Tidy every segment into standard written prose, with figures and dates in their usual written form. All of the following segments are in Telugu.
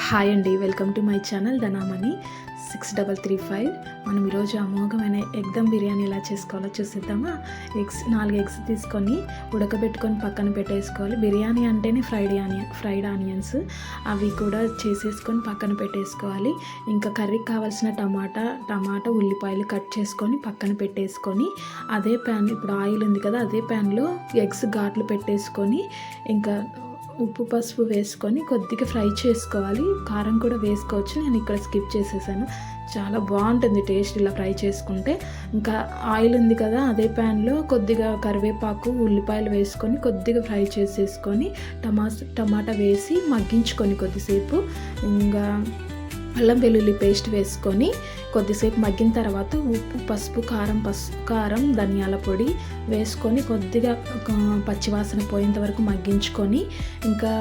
హాయ్ అండి, వెల్కమ్ టు మై ఛానల్ ధనామణి 6335. మనం ఈరోజు అమోఘమైన ఎగ్ దమ్ బిర్యానీ ఎలా చేసుకోవాలో చూసేద్దామా. 4 ఎగ్స్ తీసుకొని ఉడకబెట్టుకొని పక్కన పెట్టేసుకోవాలి. బిర్యానీ అంటేనే ఫ్రైడ్ ఆనియన్స్ అవి కూడా చేసేసుకొని పక్కన పెట్టేసుకోవాలి. ఇంకా కర్రీకి కావాల్సిన టమాటా ఉల్లిపాయలు కట్ చేసుకొని పక్కన పెట్టేసుకొని అదే ప్యాన్, ఇప్పుడు ఆయిల్ ఉంది కదా, అదే ప్యాన్లో ఎగ్స్ ఘాట్లు పెట్టేసుకొని ఇంకా ఉప్పు పసుపు వేసుకొని కొద్దిగా ఫ్రై చేసుకోవాలి. కారం కూడా వేసుకోవచ్చు, నేను ఇక్కడ స్కిప్ చేసేసాను. చాలా బాగుంటుంది టేస్ట్ ఇలా ఫ్రై చేసుకుంటే. ఇంకా ఆయిల్ ఉంది కదా, అదే ప్యాన్లో కొద్దిగా కరివేపాకు ఉల్లిపాయలు వేసుకొని కొద్దిగా ఫ్రై చేసేసుకొని టమాటా వేసి మగ్గించుకొని కొద్దిసేపు ఇంకా అల్లం వెల్లుల్లి పేస్ట్ వేసుకొని కొద్దిసేపు మగ్గిన తర్వాత ఉప్పు పసుపు కారం ధనియాల పొడి వేసుకొని కొద్దిగా పచ్చివాసన పోయేంత వరకు మగ్గించుకొని ఇంకా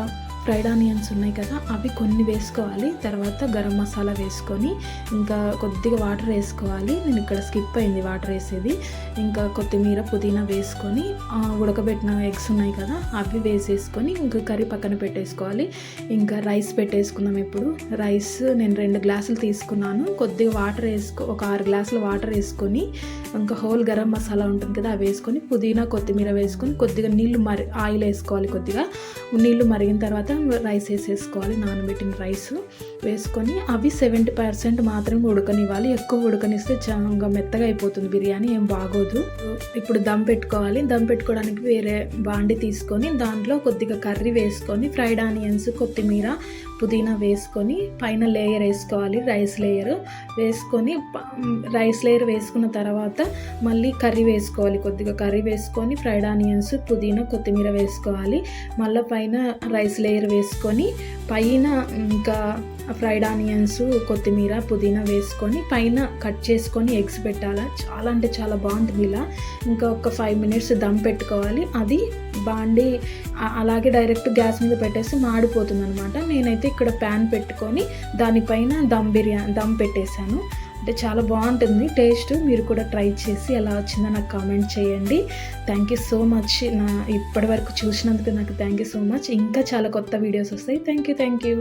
ఫ్రైడ్ ఆనియన్స్ ఉన్నాయి కదా అవి కొన్ని వేసుకోవాలి. తర్వాత గరం మసాలా వేసుకొని ఇంకా కొద్దిగా వాటర్ వేసుకోవాలి. నేను ఇక్కడ స్కిప్ అయింది వాటర్ వేసేది. ఇంకా కొత్తిమీర పుదీనా వేసుకొని ఉడకబెట్టిన ఎగ్స్ ఉన్నాయి కదా అవి వేసేసుకొని ఇంకా కర్రీ పక్కన పెట్టేసుకోవాలి. ఇంకా రైస్ పెట్టేసుకుందాం. ఇప్పుడు రైస్ నేను 2 గ్లాసులు తీసుకున్నాను. కొద్దిగా వాటర్ ఒక 6 గ్లాసుల వాటర్ వేసుకొని ఇంకా హోల్ గరం మసాలా ఉంటుంది కదా అవి వేసుకొని పుదీనా కొత్తిమీర వేసుకొని కొద్దిగా ఆయిల్ వేసుకోవాలి. కొద్దిగా నీళ్లు మరిగిన తర్వాత రైస్ వేసేసుకోవాలి. నానబెట్టిన రైస్ వేసుకొని అవి 70% మాత్రమే ఉడకనివ్వాలి. ఎక్కువ ఉడకనిస్తే చాలా మెత్తగా అయిపోతుంది బిర్యానీ, ఏం బాగోదు. ఇప్పుడు దమ్ పెట్టుకోవాలి. దమ్ పెట్టుకోవడానికి వేరే బాండి తీసుకొని దాంట్లో కొద్దిగా కర్రీ వేసుకొని ఫ్రైడ్ ఆనియన్స్ కొత్తిమీర పుదీనా వేసుకొని పైన లేయర్ వేసుకోవాలి. రైస్ లేయర్ వేసుకున్న తర్వాత మళ్ళీ కర్రీ వేసుకోవాలి. కొద్దిగా కర్రీ వేసుకొని ఫ్రైడ్ ఆనియన్స్ పుదీనా కొత్తిమీర వేసుకోవాలి. మళ్ళీ పైన రైస్ లేయర్ వేసుకొని పైన ఇంకా ఫ్రైడ్ ఆనియన్స్ కొత్తిమీర పుదీనా వేసుకొని పైన కట్ చేసుకొని ఎగ్స్ పెట్టాలి. చాలా అంటే చాలా బాగుంటుంది ఇలా. ఇంకా ఒక 5 మినిట్స్ దమ్ పెట్టుకోవాలి. అది బాండి అలాగే డైరెక్ట్ గ్యాస్ మీద పెట్టేసి మాడిపోతుంది అనమాట. నేనైతే ఇక్కడ ప్యాన్ పెట్టుకొని దానిపైన దమ్ పెట్టేశాను. అంటే చాలా బాగుంటుంది టేస్ట్. మీరు కూడా ట్రై చేసి ఎలా వచ్చిందో నాకు కామెంట్ చేయండి. Thank you so much. ఇప్పటి వరకు చూసినందుకు నాకు థ్యాంక్ యూ సో మచ్. ఇంకా చాలా కొత్త వీడియోస్ వస్తాయి. Thank you.